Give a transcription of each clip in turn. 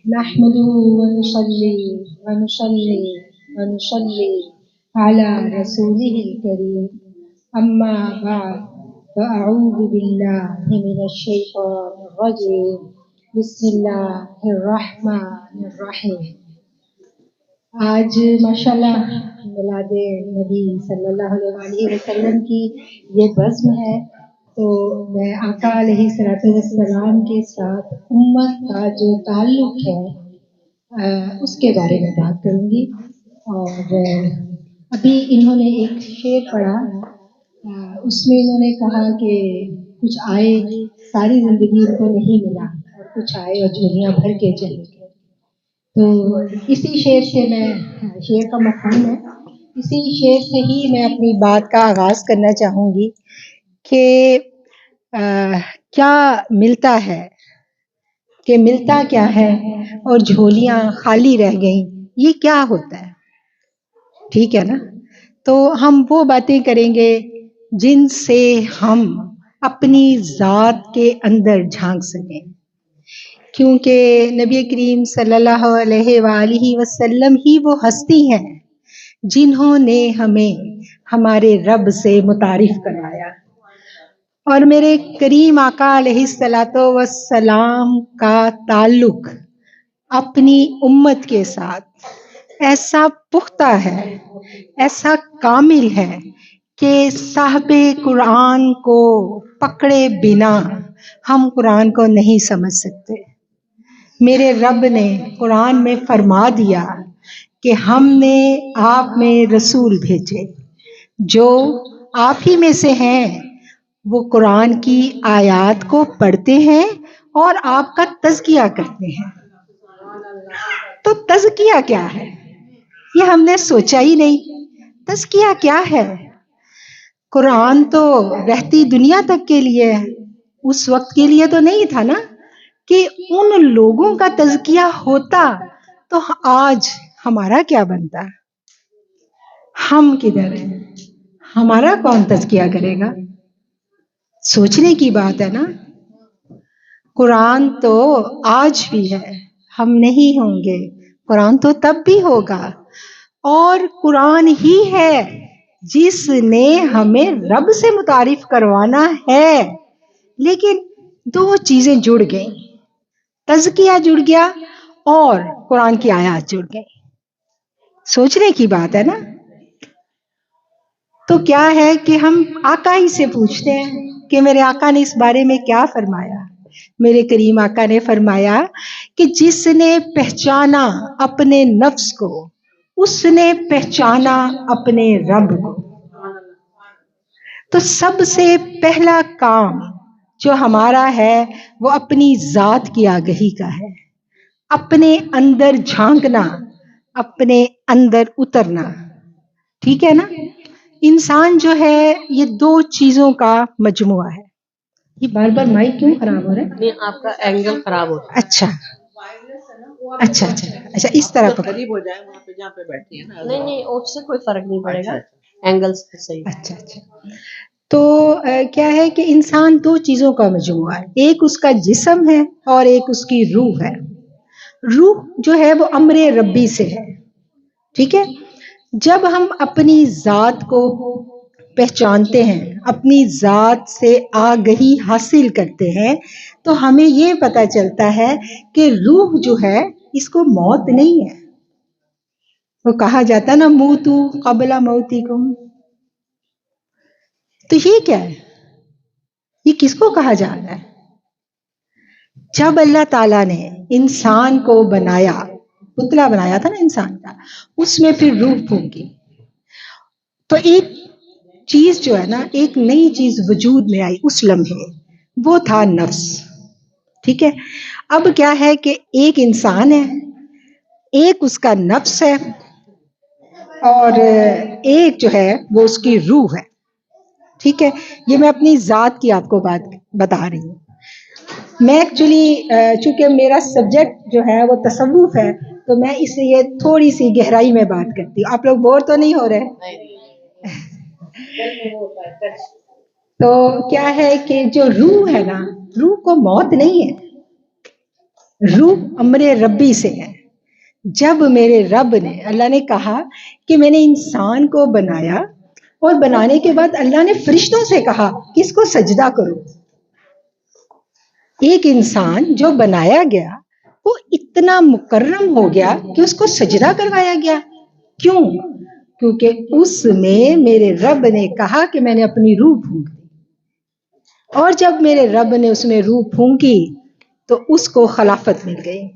نحمده ونصلي ونصلي ونصلي على رسوله الكريم أما بعد فأعوذ بالله من الشيطان الرجيم بسم الله الرحمن الرحيم. آج ماشاءاللہ میلاد نبی صلی اللہ علیہ وسلم کی یہ بزم ہے، تو میں آقا علیہ الصلوۃ والسلام کے ساتھ امت کا جو تعلق ہے اس کے بارے میں بات کروں گی. اور ابھی انہوں نے ایک شعر پڑھا، اس میں انہوں نے کہا کہ کچھ آئے ساری زندگی ان کو نہیں ملا، اور کچھ آئے اور دنیا بھر کے چلے گئے. تو اسی شعر سے میں، شعر کا مفہوم ہے، اسی شعر سے ہی میں اپنی بات کا آغاز کرنا چاہوں گی کہ کیا ملتا ہے، کہ ملتا کیا ہے اور جھولیاں خالی رہ گئیں، یہ کیا ہوتا ہے. ٹھیک ہے نا؟ تو ہم وہ باتیں کریں گے جن سے ہم اپنی ذات کے اندر جھانک سکیں، کیونکہ نبی کریم صلی اللہ علیہ وآلہ وسلم ہی وہ ہستی ہیں جنہوں نے ہمیں ہمارے رب سے متعارف کروایا. اور میرے کریم آقا علیہ الصلوۃ والسلام کا تعلق اپنی امت کے ساتھ ایسا پختہ ہے، ایسا کامل ہے کہ صاحب قرآن کو پکڑے بنا ہم قرآن کو نہیں سمجھ سکتے. میرے رب نے قرآن میں فرما دیا کہ ہم نے آپ میں رسول بھیجے جو آپ ہی میں سے ہیں، وہ قرآن کی آیات کو پڑھتے ہیں اور آپ کا تزکیہ کرتے ہیں. تو تزکیہ کیا ہے یہ ہم نے سوچا ہی نہیں. تزکیہ کیا ہے؟ قرآن تو رہتی دنیا تک کے لیے ہے، اس وقت کے لیے تو نہیں تھا نا کہ ان لوگوں کا تزکیہ ہوتا تو آج ہمارا کیا بنتا. ہم کدھر ہیں؟ ہمارا کون تزکیہ کرے گا؟ سوچنے کی بات ہے نا. قرآن تو آج بھی ہے، ہم نہیں ہوں گے، قرآن تو تب بھی ہوگا. اور قرآن ہی ہے جس نے ہمیں رب سے متعارف کروانا ہے. لیکن دو چیزیں جڑ گئیں، تزکیہ جڑ گیا اور قرآن کی آیات جڑ گئی. سوچنے کی بات ہے نا. تو کیا ہے کہ ہم آقا ہی سے پوچھتے ہیں کہ میرے آقا نے اس بارے میں کیا فرمایا. میرے کریم آقا نے فرمایا کہ جس نے پہچانا اپنے نفس کو، اس نے پہچانا اپنے رب کو. تو سب سے پہلا کام جو ہمارا ہے وہ اپنی ذات کی آگہی کا ہے، اپنے اندر جھانکنا، اپنے اندر اترنا. ٹھیک ہے نا؟ انسان جو ہے یہ دو چیزوں کا مجموعہ ہے. یہ بار بار مائک کیوں خراب ہو رہا ہے؟ نہیں، آپ کا اینگل خراب ہو رہا ہے. اچھا اچھا اچھا اچھا، اس طرح پکڑ. قریب ہو جائے وہاں پہ جہاں پہ بیٹھی ہے نا. نہیں اس سے کوئی فرق نہیں پڑے گا، اینگل صحیح. اچھا اچھا. تو کیا ہے کہ انسان دو چیزوں کا مجموعہ ہے، ایک اس کا جسم ہے اور ایک اس کی روح ہے. روح جو ہے وہ امر ربی سے ہے. ٹھیک ہے؟ جب ہم اپنی ذات کو پہچانتے ہیں، اپنی ذات سے آگہی حاصل کرتے ہیں، تو ہمیں یہ پتہ چلتا ہے کہ روح جو ہے اس کو موت نہیں ہے. وہ کہا جاتا نا موتو قبل موتکم. تو یہ کیا ہے؟ یہ کس کو کہا جا رہا ہے؟ جب اللہ تعالیٰ نے انسان کو بنایا، پتلا بنایا تھا نا انسان کا، اس میں پھر روح پھونکی تو ایک چیز جو ہے نا، ایک نئی چیز وجود میں آئی اس لمحے، وہ تھا نفس. ٹھیک ہے؟ اب کیا ہے کہ ایک انسان ہے، ایک اس کا نفس ہے، اور ایک جو ہے وہ اس کی روح ہے. ٹھیک ہے؟ یہ میں اپنی ذات کی آپ کو بات بتا رہی ہوں. میں ایکچولی چونکہ میرا سبجیکٹ جو ہے وہ تصوف ہے، تو میں اس لیے تھوڑی سی گہرائی میں بات کرتی ہوں. آپ لوگ بور تو نہیں ہو رہے؟ تو کیا ہے کہ جو روح ہے نا، روح کو موت نہیں ہے. روح امر ربی سے ہے. جب میرے رب نے، اللہ نے کہا کہ میں نے انسان کو بنایا، اور بنانے کے بعد اللہ نے فرشتوں سے کہا کہ اس کو سجدہ کرو. ایک انسان جو بنایا گیا وہ اتنا مکرم ہو گیا کہ اس کو سجدہ کروایا گیا. کیوں؟ کیونکہ اس میں میرے رب نے کہا کہ میں نے اپنی روح پھونک دی. اور جب میرے رب نے اس میں روح پھونکی تو اس کو خلافت مل گئی.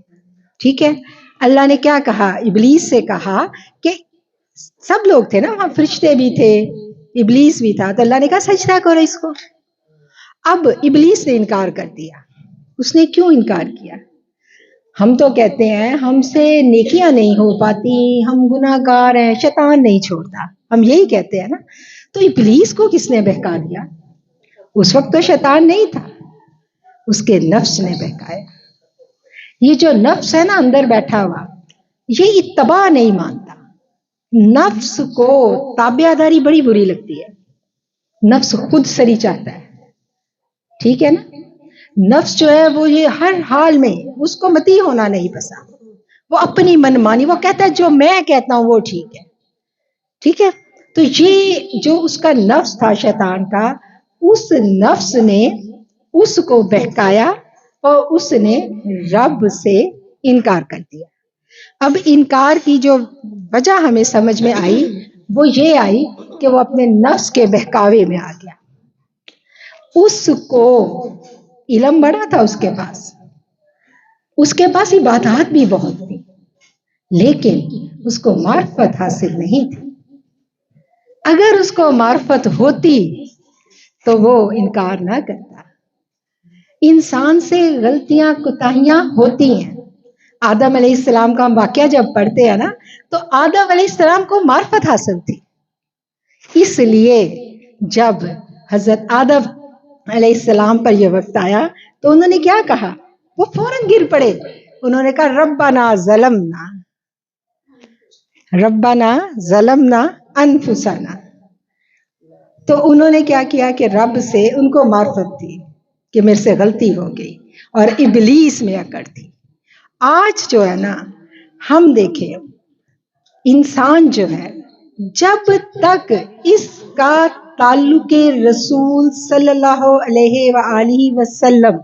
ٹھیک ہے. اللہ نے کیا کہا؟ ابلیس سے کہا کہ سب لوگ تھے نا وہاں، فرشتے بھی تھے، ابلیس بھی تھا، تو اللہ نے کہا سجدہ کرو اس کو. اب ابلیس نے انکار کر دیا. اس نے کیوں انکار کیا؟ ہم تو کہتے ہیں ہم سے نیکیاں نہیں ہو پاتی، ہم گناہ گار ہیں، شیطان نہیں چھوڑتا، ہم یہی کہتے ہیں نا. تو ابلیس کو کس نے بہکا دیا؟ اس وقت تو شیطان نہیں تھا، اس کے نفس نے بہکایا. یہ جو نفس ہے نا اندر بیٹھا ہوا، یہ اتباع نہیں مانتا. نفس کو تابع داری بڑی بری لگتی ہے. نفس خود سری چاہتا ہے. ٹھیک ہے نا. نفس جو ہے وہ یہ ہر حال میں اس کو متی ہونا نہیں پسند. وہ اپنی من مانی، وہ کہتا ہے جو میں کہتا ہوں وہ ٹھیک ہے. ٹھیک ہے. تو یہ جو اس کا نفس تھا شیطان کا، اس نفس نے اس کو بہکایا اور اس نے رب سے انکار کر دیا. اب انکار کی جو وجہ ہمیں سمجھ میں آئی وہ یہ آئی کہ وہ اپنے نفس کے بہکاوے میں آ گیا. اس کو علم بڑا تھا، اس کے پاس عبادات بھی بہت تھی، لیکن اس کو معرفت حاصل نہیں تھی. اگر اس کو معرفت ہوتی تو وہ انکار نہ کرتا. انسان سے غلطیاں کوتاہیاں ہوتی ہیں. آدم علیہ السلام کا ہم واقعہ جب پڑھتے ہیں نا، تو آدم علیہ السلام کو معرفت حاصل تھی. اس لیے جب حضرت آدم علیہ السلام پر یہ وقت آیا تو انہوں نے کیا کہا؟ وہ فوراً گر پڑے. انہوں نے کہا ربنا ظلمنا انفسنا. تو انہوں نے کیا کیا کہ رب سے ان کو معرفت تھی کہ میرے سے غلطی ہو گئی، اور ابلیس میں اکڑ تھی. آج جو ہے نا، ہم دیکھیں انسان جو ہے جب تک اس کا تعلق رسول صلی اللہ علیہ وآلہ وسلم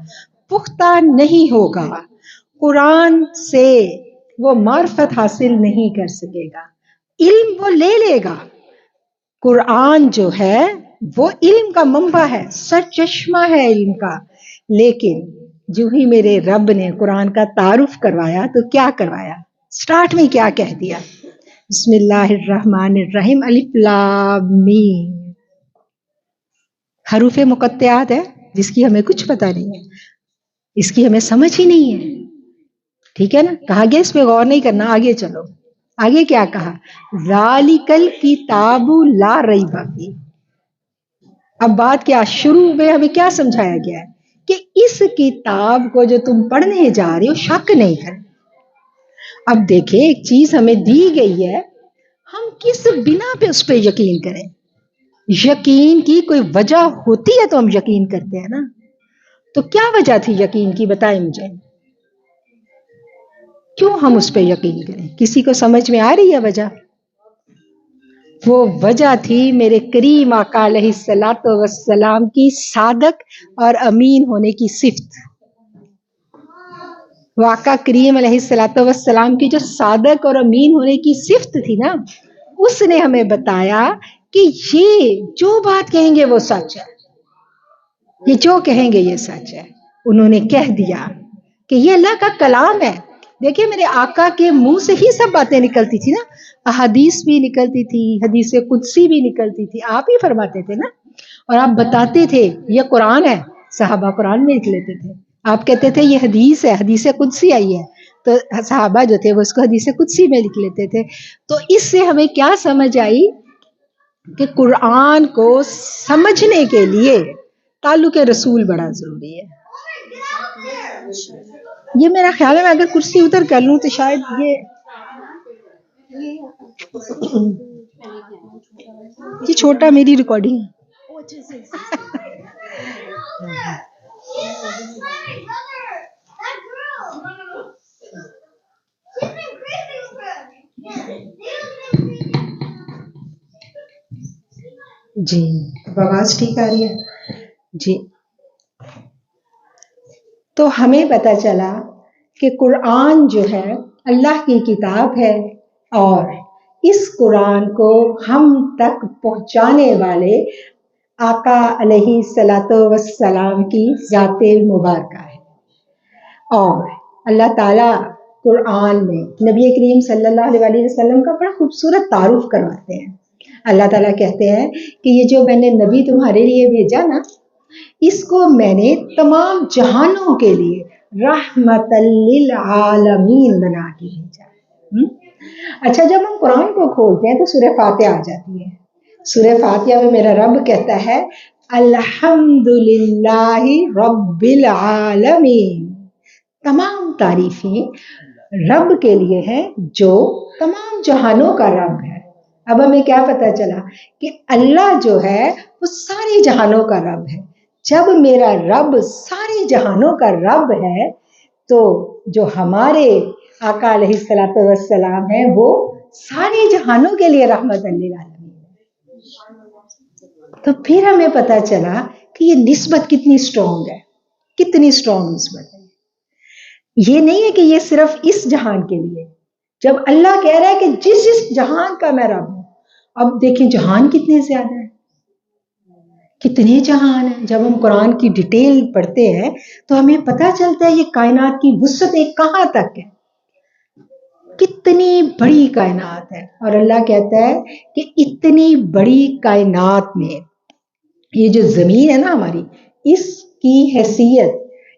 پختہ نہیں ہوگا، قرآن سے وہ معرفت حاصل نہیں کر سکے گا. علم وہ لے لے گا. قرآن جو ہے وہ علم کا منبع ہے، سرچشمہ ہے علم کا. لیکن جو ہی میرے رب نے قرآن کا تعارف کروایا تو کیا کروایا؟ سٹارٹ میں کیا کہہ دیا؟ بسم اللہ الرحمن الرحیم، الف لام میم. حروف مقطعات ہے جس کی ہمیں کچھ پتہ نہیں ہے، اس کی ہمیں سمجھ ہی نہیں ہے. ٹھیک ہے نا. کہا گیا اس پہ غور نہیں کرنا. آگے چلو. آگے کیا کہا؟ ذالک الکتاب لا ریب فیہ. اب بات کیا؟ شروع میں ہمیں کیا سمجھایا گیا ہے کہ اس کتاب کو جو تم پڑھنے جا رہے ہو شک نہیں کرنا. اب دیکھیں ایک چیز ہمیں دی گئی ہے، ہم کس بنا پہ اس پہ یقین کریں؟ یقین کی کوئی وجہ ہوتی ہے تو ہم یقین کرتے ہیں نا. تو کیا وجہ تھی یقین کی؟ بتائیں مجھے. کیوں ہم اس پہ یقین کریں؟ کسی کو سمجھ میں آ رہی ہے وجہ؟ وہ وجہ تھی میرے کریم آقا علیہ الصلوۃ والسلام کی صادق اور امین ہونے کی صفت. آقا کریم علیہ الصلوۃ والسلام کی جو صادق اور امین ہونے کی صفت تھی نا، اس نے ہمیں بتایا کہ یہ جو بات کہیں گے وہ سچ ہے، یہ جو کہیں گے یہ سچ ہے. انہوں نے کہہ دیا کہ یہ اللہ کا کلام ہے. دیکھیں میرے آقا کے منہ سے ہی سب باتیں نکلتی تھی نا. احادیث بھی نکلتی تھی، حدیث قدسی بھی نکلتی تھی، آپ ہی فرماتے تھے نا. اور آپ بتاتے تھے یہ قرآن ہے، صحابہ قرآن میں لکھ لیتے تھے. آپ کہتے تھے یہ حدیث ہے، حدیث قدسی آئی ہے، تو صحابہ جو تھے وہ اس کو حدیث قدسی میں لکھ لیتے تھے. تو اس سے ہمیں کیا سمجھ آئی کہ قرآن کو سمجھنے کے لیے تعلق رسول بڑا ضروری ہے. یہ میرا خیال ہے میں اگر کرسی ادھر کر لوں تو شاید یہ چھوٹا میری ریکارڈنگ ہے. جی آواز ٹھیک آ رہی ہے جی. تو ہمیں پتہ چلا کہ قرآن جو ہے اللہ کی کتاب ہے، اور اس قرآن کو ہم تک پہنچانے والے آقا علیہ الصلوۃ والسلام کی ذات مبارکہ ہے. اور اللہ تعالیٰ قرآن میں نبی کریم صلی اللہ علیہ وسلم کا بڑا خوبصورت تعارف کرواتے ہیں. اللہ تعالیٰ کہتے ہیں کہ یہ جو میں نے نبی تمہارے لیے بھیجا نا، اس کو میں نے تمام جہانوں کے لیے رحمت للعالمین بنا کے بھیجا. اچھا، جب ہم قرآن کو کھولتے ہیں تو سورہ فاتحہ آ جاتی ہے. سورہ فاتحہ میں میرا رب کہتا ہے الحمدللہ رب العالمین. تمام تعریفیں رب کے لیے ہیں جو تمام جہانوں کا رب ہے. اب ہمیں کیا پتہ چلا کہ اللہ جو ہے وہ سارے جہانوں کا رب ہے. جب میرا رب سارے جہانوں کا رب ہے تو جو ہمارے آقا علیہ الصلوۃ والسلام ہیں وہ سارے جہانوں کے لیے رحمت للعالمین ہے. تو پھر ہمیں پتہ چلا کہ یہ نسبت کتنی اسٹرانگ ہے، کتنی اسٹرانگ نسبت ہے. یہ نہیں ہے کہ یہ صرف اس جہان کے لیے. جب اللہ کہہ رہا ہے کہ جس جہان کا میں رب ہوں، اب دیکھیں جہان کتنے زیادہ ہیں، کتنے جہان ہیں. جب ہم قرآن کی ڈیٹیل پڑھتے ہیں تو ہمیں پتہ چلتا ہے یہ کائنات کی وسعت کہاں تک ہے، کتنی بڑی کائنات ہے. اور اللہ کہتا ہے کہ اتنی بڑی کائنات میں یہ جو زمین ہے نا ہماری، اس کی حیثیت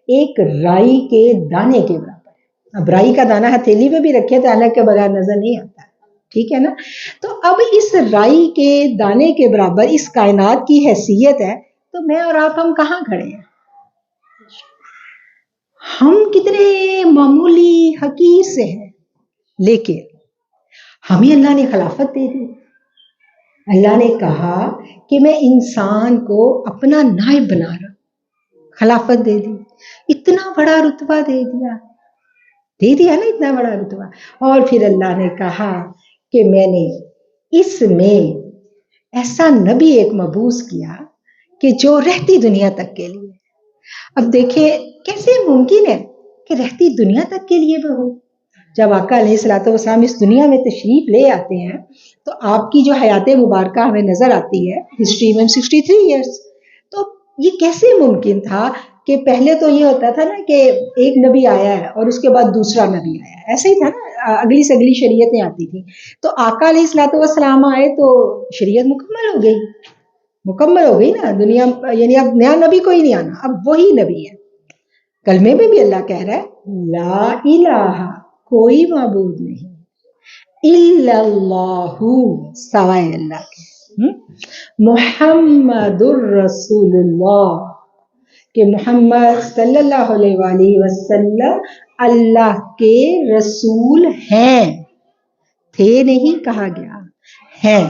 ایک رائی کے دانے کے برابر ہے. اب رائی کا دانہ ہتھیلی میں بھی رکھے تو الگ کے بغیر نظر نہیں آتا، ٹھیک ہے نا. تو اب اس رائی کے دانے کے برابر اس کائنات کی حیثیت ہے، تو میں اور آپ ہم کہاں کھڑے ہیں؟ ہم کتنے معمولی حقیر سے ہیں، لیکن ہمیں اللہ نے خلافت دے دی. اللہ نے کہا کہ میں انسان کو اپنا نائب بنا رہا ہوں، خلافت دے دی. اتنا بڑا رتبہ دے دیا نا، اتنا بڑا رتبہ. اور پھر اللہ نے کہا کہ میں نے اس میں ایسا نبی ایک مبعوث کیا کہ جو رہتی دنیا تک کے لیے. اب دیکھیں کیسے ممکن ہے کہ رہتی دنیا تک کے لیے وہ ہو. جب آقا علیہ الصلوۃ والسلام اس دنیا میں تشریف لے آتے ہیں تو آپ کی جو حیات مبارکہ ہمیں نظر آتی ہے ہسٹری میں 63 ایئرس. تو یہ کیسے ممکن تھا کہ پہلے تو یہ ہوتا تھا نا کہ ایک نبی آیا ہے اور اس کے بعد دوسرا نبی آیا ہے، ایسے ہی تھا نا، اگلی سے اگلی شریعتیں آتی تھیں. تو آقا علیہ الصلوۃ والسلام آئے تو شریعت مکمل ہو گئی نا دنیا، یعنی اب نیا نبی کوئی نہیں آنا، اب وہی نبی ہے. کلمے میں بھی اللہ کہہ رہا ہے لا الہ، کوئی معبود نہیں الا اللہ، سوائے اللہ کے، محمد الرسول اللہ، کہ محمد صلی اللہ علیہ وآلہ وسلم اللہ کے رسول ہیں. تھے نہیں کہا گیا، ہیں.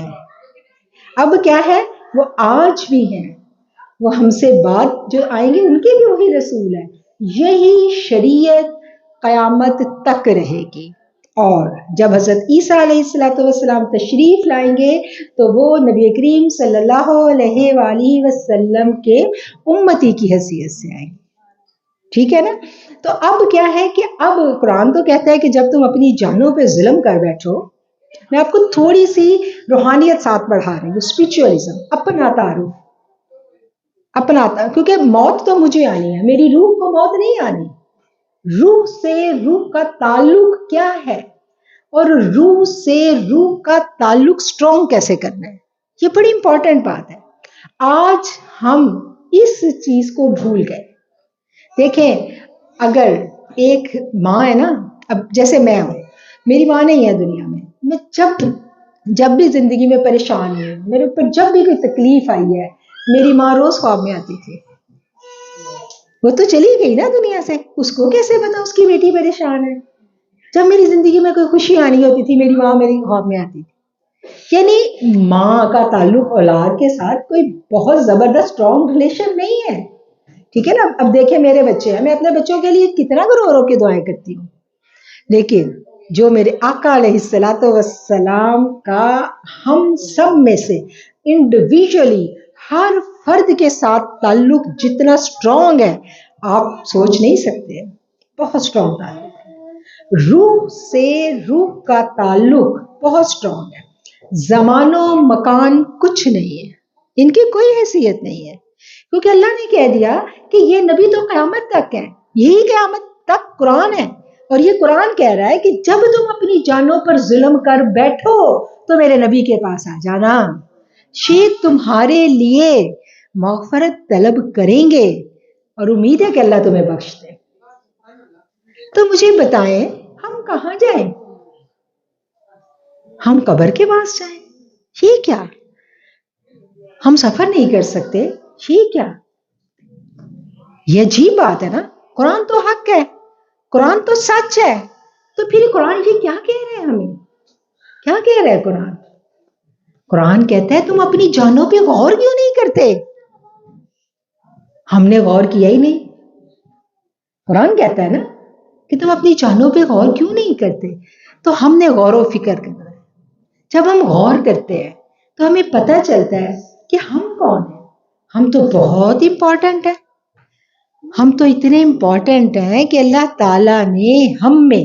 اب کیا ہے، وہ آج بھی ہیں، وہ ہم سے بعد جو آئیں گے ان کے بھی وہی رسول ہیں. یہی شریعت قیامت تک رہے گی. اور جب حضرت عیسیٰ علیہ السلام تشریف لائیں گے تو وہ نبی کریم صلی اللہ علیہ وآلہ وسلم کے امتی کی حیثیت سے آئیں گے، ٹھیک ہے نا. تو اب کیا ہے کہ اب قرآن تو کہتا ہے کہ جب تم اپنی جانوں پہ ظلم کر بیٹھو، میں آپ کو تھوڑی سی روحانیت ساتھ بڑھا رہی ہوں، اسپرچوئلزم، اپنا تعارف، کیونکہ موت تو مجھے آنی ہے، میری روح کو موت نہیں آنی. روح سے روح کا تعلق کیا ہے اور روح سے روح کا تعلق سٹرونگ کیسے کرنا ہے، یہ بڑی امپورٹنٹ بات ہے. آج ہم اس چیز کو بھول گئے. دیکھیں اگر ایک ماں ہے نا، اب جیسے میں ہوں، میری ماں نہیں ہے دنیا میں جب بھی زندگی میں پریشان ہوئی، میرے اوپر جب بھی کوئی تکلیف آئی ہے، میری ماں روز خواب میں آتی تھی. وہ تو چلی گئی نا دنیا سے، اس کو کیسے پتا اس کی بیٹی پریشان ہے. جب میری زندگی میں کوئی خوشی آنی ہوتی تھی میری ماں میری خواب میں آتی تھی. یعنی ماں کا تعلق اولاد کے ساتھ کوئی بہت زبردست اسٹرانگ ریلیشن نہیں ہے، ٹھیک ہے نا. اب دیکھیں میرے بچے ہیں، میں اپنے بچوں کے لیے کتنا رو رو کے دعائیں کرتی ہوں، لیکن جو میرے آقا علیہ الصلوۃ والسلام کا ہم سب میں سے انڈیویجولی ہر فرد کے ساتھ تعلق جتنا اسٹرانگ ہے آپ سوچ نہیں سکتے. بہت اسٹرانگ تعلق ہے. روح سے روح کا تعلق بہت اسٹرانگ ہے. زمان و مکان کچھ نہیں ہے, ان کی کوئی حیثیت نہیں ہے, کیونکہ اللہ نے کہہ دیا کہ یہ نبی تو قیامت تک ہے, یہی قیامت تک قرآن ہے. اور یہ قرآن کہہ رہا ہے کہ جب تم اپنی جانوں پر ظلم کر بیٹھو تو میرے نبی کے پاس آ جانا, شاید تمہارے لیے مغفرت طلب کریں گے اور امید ہے کہ اللہ تمہیں بخش دے. تو مجھے بتائیں ہم کہاں جائیں؟ ہم قبر کے پاس جائیں؟ یہ کیا؟ ہم سفر نہیں کر سکتے؟ یہ کیا؟ یہ عجیب بات ہے نا. قرآن تو حق ہے, قرآن تو سچ ہے, تو پھر قرآن یہ کیا کہہ رہے ہیں ہمیں؟ کیا کہہ رہا ہے قرآن؟ قرآن کہتا ہے تم اپنی جانوں پہ غور کیوں نہیں کرتے؟ ہم نے غور کیا ہی نہیں. قرآن کہتا ہے نا کہ تم اپنی جانوں پہ غور کیوں نہیں کرتے, تو ہم نے غور و فکر کرنا ہے. جب ہم غور کرتے ہیں تو ہمیں پتہ چلتا ہے کہ ہم کون ہیں. ہم تو بہت امپورٹنٹ ہیں. ہم تو اتنے امپورٹنٹ ہیں کہ اللہ تعالیٰ نے ہم میں,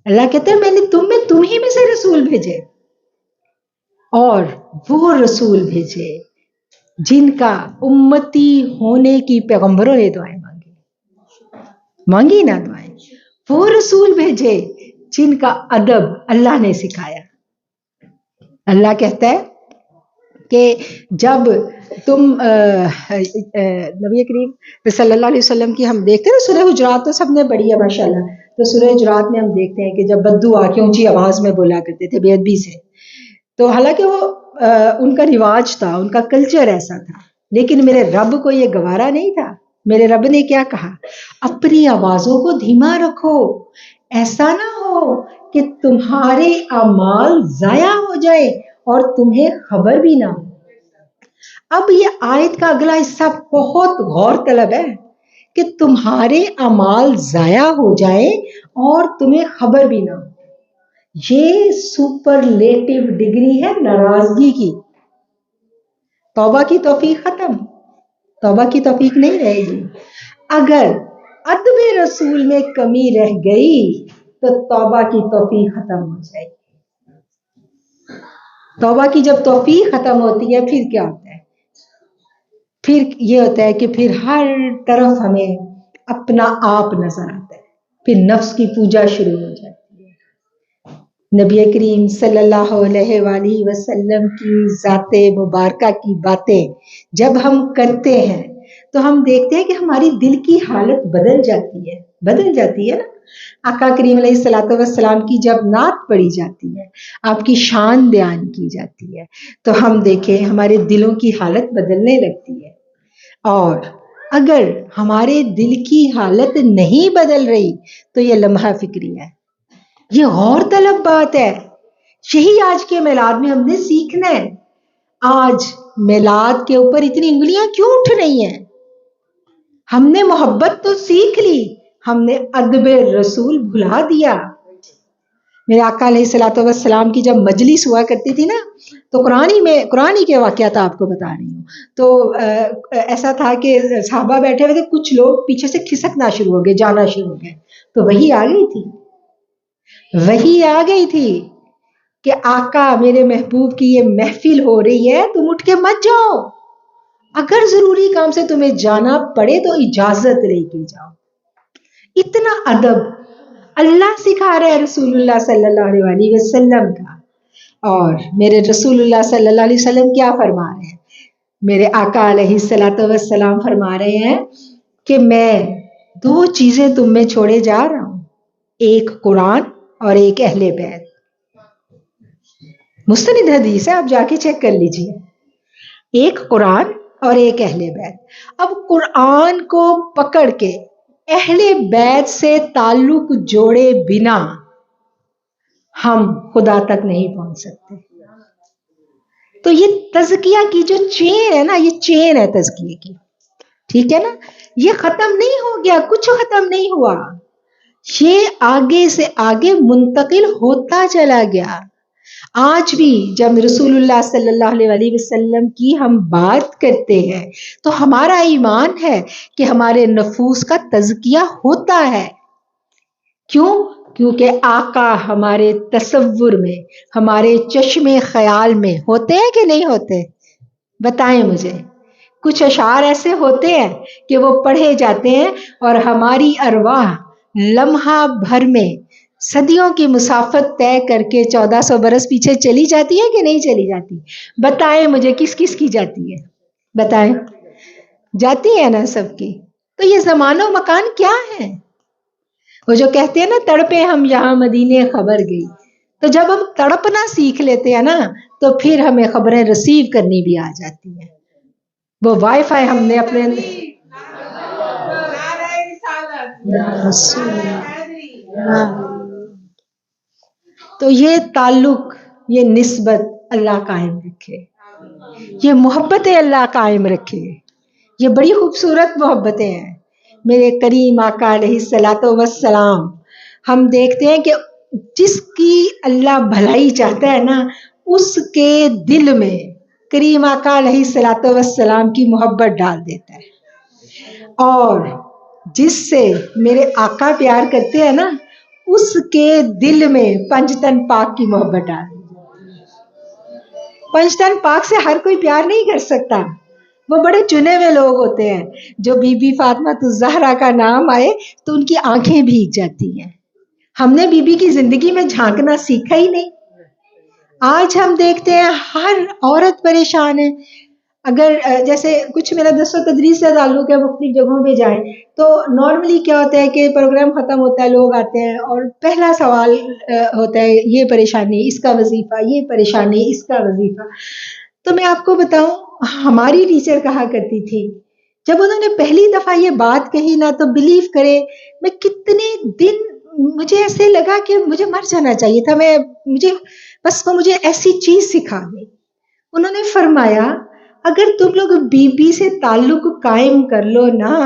اللہ کہتے ہیں میں نے تم ہی میں سے رسول بھیجے, اور وہ رسول بھیجے جن کا امتی ہونے کی پیغمبروں نے دعائیں مانگی نا دعائیں. وہ رسول بھیجے جن کا ادب اللہ نے سکھایا. اللہ کہتا ہے کہ جب تم نبی کریم صلی اللہ علیہ وسلم کی ہم دیکھتے ہیں سورہ حجرات تو سب نے پڑھی ہے ماشاءاللہ, تو سورہ حجرات میں ہم دیکھتے ہیں کہ جب بدو آ کے اونچی آواز میں بولا کرتے تھے بے ادبی سے, تو حالانکہ وہ ان کا رواج تھا, ان کا کلچر ایسا تھا, لیکن میرے رب کو یہ گوارا نہیں تھا. میرے رب نے کیا کہا؟ اپنی آوازوں کو دھیما رکھو, ایسا نہ ہو کہ تمہارے اعمال ضائع ہو جائے اور تمہیں خبر بھی نہ ہو. اب یہ آیت کا اگلا حصہ بہت غور طلب ہے کہ تمہارے اعمال ضائع ہو جائیں اور تمہیں خبر بھی نہ ہو. یہ سپرلیٹو ڈگری ہے ناراضگی کی. توبہ کی توفیق ختم, توبہ کی توفیق نہیں رہے گی. اگر ادب رسول میں کمی رہ گئی تو توبہ کی توفیق ختم ہو جائے گی. توبہ کی جب توفیق ختم ہوتی ہے پھر کیا ہوتا ہے؟ پھر یہ ہوتا ہے کہ پھر ہر طرف ہمیں اپنا آپ نظر آتا ہے, پھر نفس کی پوجا شروع ہو جاتی ہے. نبی کریم صلی اللہ علیہ وآلہ وسلم کی ذات مبارکہ کی باتیں جب ہم کرتے ہیں تو ہم دیکھتے ہیں کہ ہماری دل کی حالت بدل جاتی ہے نا. آقا کریم علیہ الصلوۃ والسلام کی جب نعت پڑھی جاتی ہے, آپ کی شان بیان کی جاتی ہے, تو ہم دیکھیں ہمارے دلوں کی حالت بدلنے لگتی ہے. اور اگر ہمارے دل کی حالت نہیں بدل رہی تو یہ لمحہ فکری ہے, یہ غور طلب بات ہے. یہی آج کے میلاد میں ہم نے سیکھنا ہے. آج میلاد کے اوپر اتنی انگلیاں کیوں اٹھ رہی ہیں؟ ہم نے محبت تو سیکھ لی, ہم نے ادب رسول بھلا دیا. میرے آقا علیہ الصلوۃ والسلام کی جب مجلس ہوا کرتی تھی نا, تو قرآنی کے واقعات آپ کو بتا رہی ہوں. تو ایسا تھا کہ صحابہ بیٹھے ہوئے تھے, کچھ لوگ پیچھے سے کھسکنا شروع ہو گئے, جانا شروع ہو گئے, تو وہی آ گئی تھی کہ آقا میرے محبوب کی یہ محفل ہو رہی ہے, تم اٹھ کے مت جاؤ, اگر ضروری کام سے تمہیں جانا پڑے تو اجازت لے کے جاؤ. اتنا ادب اللہ سکھا رہے ہیں رسول اللہ صلی اللہ علیہ وسلم کا. اور میرے رسول اللہ صلی اللہ علیہ وسلم کیا فرما رہے ہیں؟ میرے آقا علیہ الصلوۃ والسلام فرما رہے ہیں کہ میں 2 چیزیں تم میں چھوڑے جا رہا ہوں, ایک قرآن اور ایک اہل بیت. مستند حدیث ہے, آپ جا کے چیک کر لیجئے. ایک قرآن اور ایک اہل بیت. اب قرآن کو پکڑ کے اہل بیت سے تعلق جوڑے بنا ہم خدا تک نہیں پہنچ سکتے. تو یہ تزکیہ کی جو چین ہے نا, یہ چین ہے تزکیے کی, ٹھیک ہے نا, یہ ختم نہیں ہو گیا, کچھ ختم نہیں ہوا. یہ آگے سے آگے منتقل ہوتا چلا گیا. آج بھی جب رسول اللہ صلی اللہ علیہ وسلم کی ہم بات کرتے ہیں تو ہمارا ایمان ہے کہ ہمارے نفوس کا تزکیہ ہوتا ہے. کیوں؟ کیونکہ آقا ہمارے تصور میں، ہمارے چشم خیال میں ہوتے ہیں کہ نہیں ہوتے؟ بتائیں مجھے. کچھ اشعار ایسے ہوتے ہیں کہ وہ پڑھے جاتے ہیں اور ہماری ارواح لمحہ بھر میں صدیوں کی مسافت طے کر کے 1400 برس پیچھے چلی جاتی ہے کہ نہیں چلی جاتی؟ بتائیں مجھے کس کس کی جاتی ہے؟ بتائیں. جاتی ہے نا سب کی. تو یہ زمان و مکان کیا ہے؟ وہ جو کہتے ہیں نا تڑپے ہم یہاں مدینے خبر گئی، تو جب ہم تڑپنا سیکھ لیتے ہیں نا تو پھر ہمیں خبریں ریسیو کرنی بھی آ جاتی ہیں. وہ وائی فائی ہم نے اپنے تو یہ تعلق، یہ نسبت اللہ قائم رکھے، یہ محبت اللہ قائم رکھے. یہ بڑی خوبصورت محبتیں ہیں. میرے کریم آقا علیہ الصلوۃ والسلام، ہم دیکھتے ہیں کہ جس کی اللہ بھلائی چاہتا ہے نا اس کے دل میں کریم آقا علیہ الصلوۃ والسلام کی محبت ڈال دیتا ہے. اور جس سے میرے آقا پیار کرتے ہیں نا اس کے دل میں پنجتن پاک کی محبت ڈال دیتا ہے. پنجتن پاک سے ہر کوئی پیار نہیں کر سکتا. وہ بڑے چنے ہوئے لوگ ہوتے ہیں. جو بی بی فاطمہ الزہرا کا نام آئے تو ان کی آنکھیں بھیگ جاتی ہیں. ہم نے بی بی کی زندگی میں جھانکنا سیکھا ہی نہیں. آج ہم دیکھتے ہیں ہر عورت پریشان ہے. اگر جیسے کچھ میرا درس و تدریس سے تعلق ہے، مختلف جگہوں پہ جائیں تو نارملی کیا ہوتا ہے کہ پروگرام ختم ہوتا ہے، لوگ آتے ہیں اور پہلا سوال ہوتا ہے یہ پریشانی اس کا وظیفہ، یہ پریشانی اس کا وظیفہ. تو میں آپ کو بتاؤں، ہماری ٹیچر کہا کرتی تھی جب انہوں نے پہلی دفعہ یہ بات کہی نا تو بلیو کرے میں کتنے دن مجھے ایسے لگا کہ مجھے مر جانا چاہیے تھا. مجھے ایسی چیز سکھا گئی. انہوں نے فرمایا اگر تم لوگ بی بی سے تعلق قائم کر لو نا،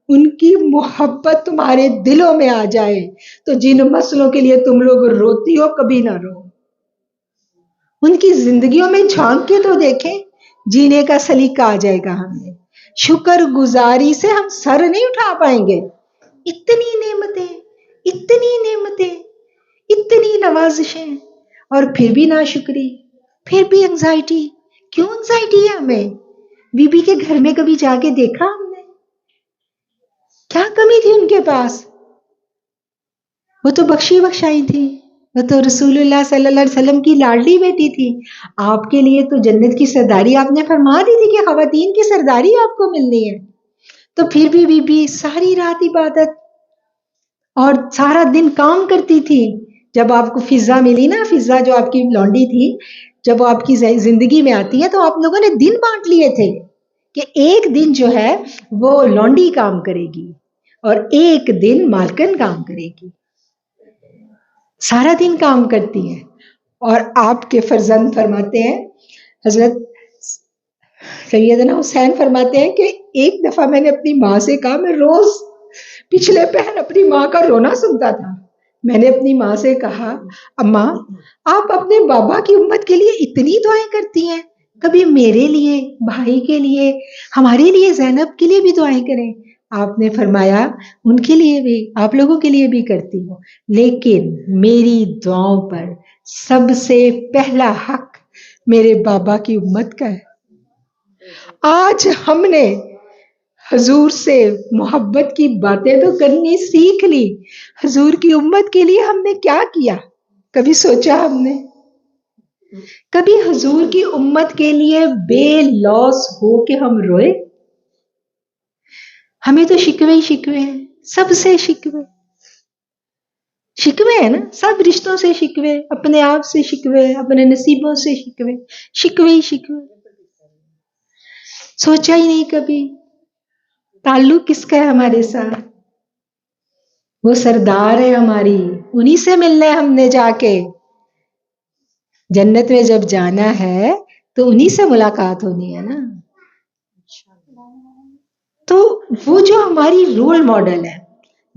ان کی محبت تمہارے دلوں میں آ جائے تو جن مسئلوں کے لیے تم لوگ روتی ہو کبھی نہ رو. ان کی زندگیوں میں جھانک کے تو دیکھیں، جینے کا سلیقہ آ جائے گا ہمیں. شکر گزاری سے ہم سر نہیں اٹھا پائیں گے. اتنی نعمتیں، اتنی نعمتیں، اتنی نوازشیں اور پھر بھی ناشکری، پھر بھی انگزائٹی. کیوں انگزائٹی ہے ہمیں؟ بی بی کے گھر میں کبھی جا کے دیکھا ہم نے؟ کیا کمی تھی ان کے پاس؟ وہ تو بخشی بخشائی تھی. وہ تو رسول اللہ صلی اللہ علیہ وسلم کی لاڈلی بیٹی تھی. آپ کے لیے تو جنت کی سرداری آپ نے فرما دی تھی کہ خواتین کی سرداری آپ کو ملنی ہے. تو پھر بھی بی بی ساری رات عبادت اور سارا دن کام کرتی تھی. جب آپ کو فضا ملی نا، فضا جو آپ کی لونڈی تھی، جب وہ آپ کی زندگی میں آتی ہے تو آپ لوگوں نے دن بانٹ لیے تھے کہ ایک دن جو ہے وہ لونڈی کام کرے گی اور ایک دن مالکن کام کرے گی. سارا دن کام کرتی ہے. اور آپ کے فرزند فرماتے ہیں، حضرت سیدنا حسین فرماتے ہیں کہ ایک دفعہ میں نے اپنی ماں سے کہا، میں روز پچھلے پہر اپنی ماں کا رونا سنتا تھا. میں نے اپنی ماں سے کہا اماں آپ اپنے بابا کی امت کے لیے اتنی دعائیں کرتی ہیں، کبھی میرے لیے، بھائی کے لیے، ہمارے لیے، زینب کے لیے بھی دعائیں کریں. آپ نے فرمایا ان کے لیے بھی، آپ لوگوں کے لیے بھی کرتی ہوں، لیکن میری دعاؤں پر سب سے پہلا حق میرے بابا کی امت کا ہے. آج ہم نے حضور سے محبت کی باتیں تو کرنی سیکھ لی، حضور کی امت کے لیے ہم نے کیا کیا؟ کبھی سوچا ہم نے؟ کبھی حضور کی امت کے لیے بے لوث ہو کے ہم روئے؟ ہمیں تو شکوے ہی شکوے ہیں، سب سے شکوے ہیں نا، سب رشتوں سے شکوے، اپنے آپ سے شکوے، اپنے نصیبوں سے شکوے، شکوے ہی شکوے. سوچا ہی نہیں کبھی تعلق کس کا ہے ہمارے ساتھ؟ وہ سردار ہے ہماری، انہی سے ملنا ہے ہم نے جا کے. جنت میں جب جانا ہے تو انہی سے ملاقات ہونی ہے نا. تو وہ جو ہماری رول ماڈل ہے،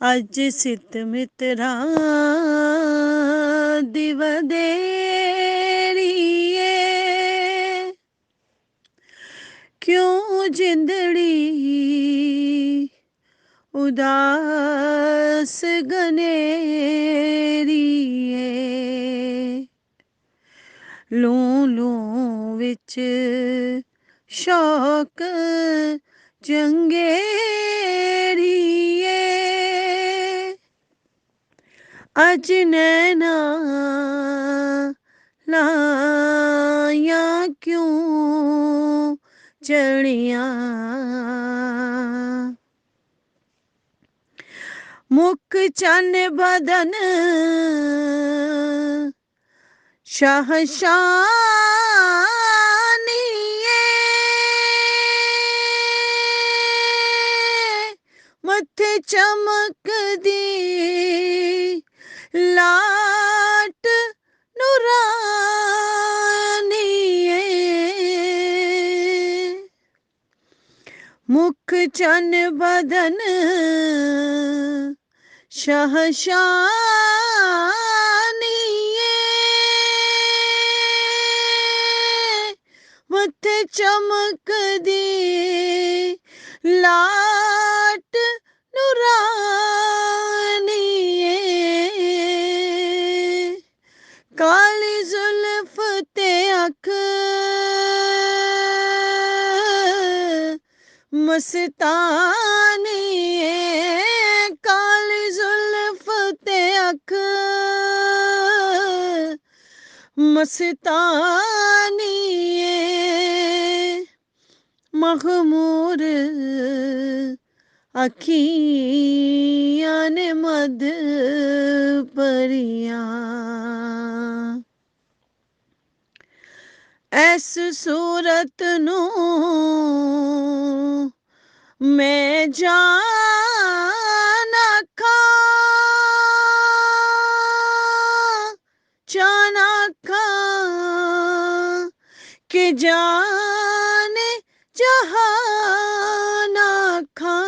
ਅੱਜ ਸਿਤ ਮਿੱਤਰਾਂ ਦੀ ਵਧੇਰੀ ਏ, ਕਿਉਂ ਜਿੰਦੜੀ ਉਦਾਸ ਗਨੇਰੀ ਏ। ਲੂੰ ਲੂੰ ਵਿੱਚ ਸ਼ੌਕ ਚੰਗੇਰੀ ਏ, ਅੱਜ ਨੈਣਾ ਲਾਇਆਂ ਕਿਉਂ ਚੜੀਆਂ, ਮੁਖ ਚੰਨ ਬਦਨ ਸ਼ਾਹਸ਼ਾਨੀ ਏ, ਮੱਥੇ ਚਮਕਦੀ ਲਾਟ ਨੂਰਾਨੀ ਏ, ਮੁਖ ਚੰਨ ਬਦਨ ਸ਼ਾਹਸ਼ਾਨੀ ਏ, ਮੱਥੇ ਚਮਕਦੀ ਲਾਟ ਨੂਰਾਨੀ ਏ, ਕਾਲੀ ਜ਼ੁਲਫ ਤੇ ਅੱਖ ਮਸਤਾਨੀ ਏ, ਕਾਲੀ ਜ਼ੁਲਫ ਤੇ ਅੱਖ ਮਸਤਾਨੀ ਏ, ਮਖਮੂਰ ਅੱਖੀਆਂ ਨੇ ਮਦ ਭਰੀਆਂ, ਐਸ ਸੂਰਤ ਨੂੰ ਮੈਂ ਜਾਨ ਆਖਾਂ, ਜਾਨ ਆਖਾਂ ਕਿ ਜਾਨ ਜਹਾਨ ਆਖਾਂ,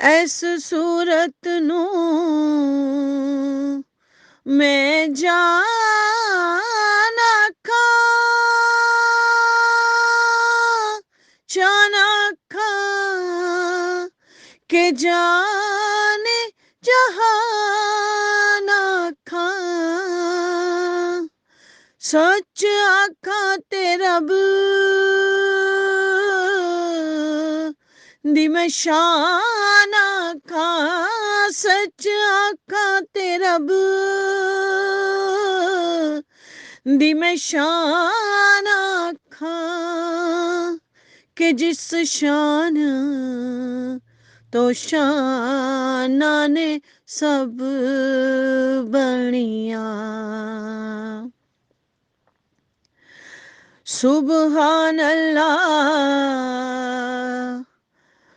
ਐਸ ਸੂਰਤ ਨੂੰ ਮੈਂ ਜਾਨ ਆਖਾਂ, ਜਾਨ ਆਖਾਂ ਕਿ ਜਾਨ ਜਹਾਨ ਆਖਾਂ, ਸੱਚ ਆਖਾਂ ਤੇ ਰੱਬ ਦੀ ਮੈਂ ਸ਼ਾਨ ਆਖਾਂ, ਸੱਚ ਆਖਾਂ ਤੇ ਰੱਬ ਦੀ ਮੈਂ ਸ਼ਾਨ ਆਖਾਂ, ਕਿ ਜਿਸ ਸ਼ਾਨ ਤੋਂ ਸ਼ਾਨਾਂ ਨੇ ਸਭ ਬਣੀਆਂ, ਸੁਬਹਾਨ ਅੱਲਾਹ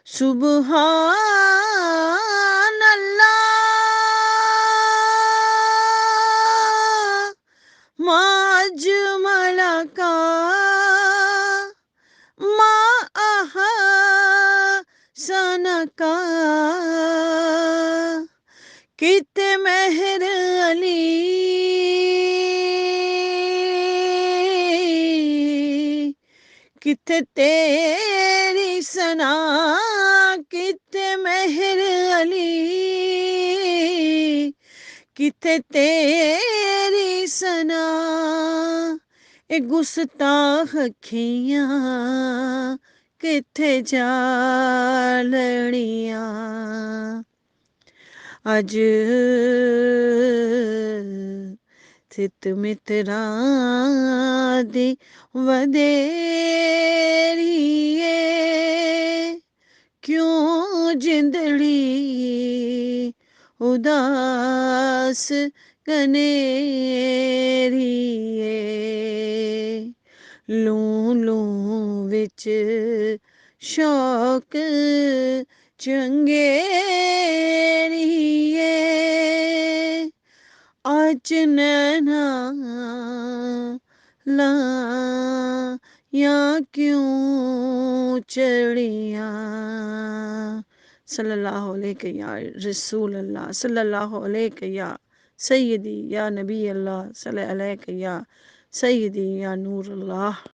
ਸੁਬਹਾਨ ਅੱਲਾਹ, ਮਾ ਅਜਮਲਾ ਕਾ ਮਾ ਅਹਸਨ ਕਾ, ਕਿਤੇ ਮਹਿਰ ਅਲੀ ਕਿਥੇ ਤੇਰੀ ਸਨਾ, ਕਿਥੇ ਮਹਿਰ ਅਲੀ ਕਿਥੇ ਤੇਰੀ ਸਨਾ, ਇਹ ਗੁਸਤਾਖ ਅੱਖੀਆਂ ਕਿਥੇ ਜਾ ਲੜੀਆਂ, ਅੱਜ ਸਿਤ ਮਿੱਤਰਾਂ ਦੀ ਵਧੇਰੀ ਏ, ਕਿਉਂ ਜਿੰਦੜੀ ਉਦਾਸ ਗਨੇਰੀ ਏ, ਲੂੰ ਲੂੰ ਵਿੱਚ ਸ਼ੌਕ ਚੰਗੇਰੀ ਏ, ਅੱਜ ਨੈਣਾ ਲਾਇਆਂ یا کیوں چڑیاں. صلی اللہ علیہ یا رسول اللہ، صلی اللہ علیہ یا سیدی یا نبی اللہ، صلی علیہ یا سیدی یا نور اللہ.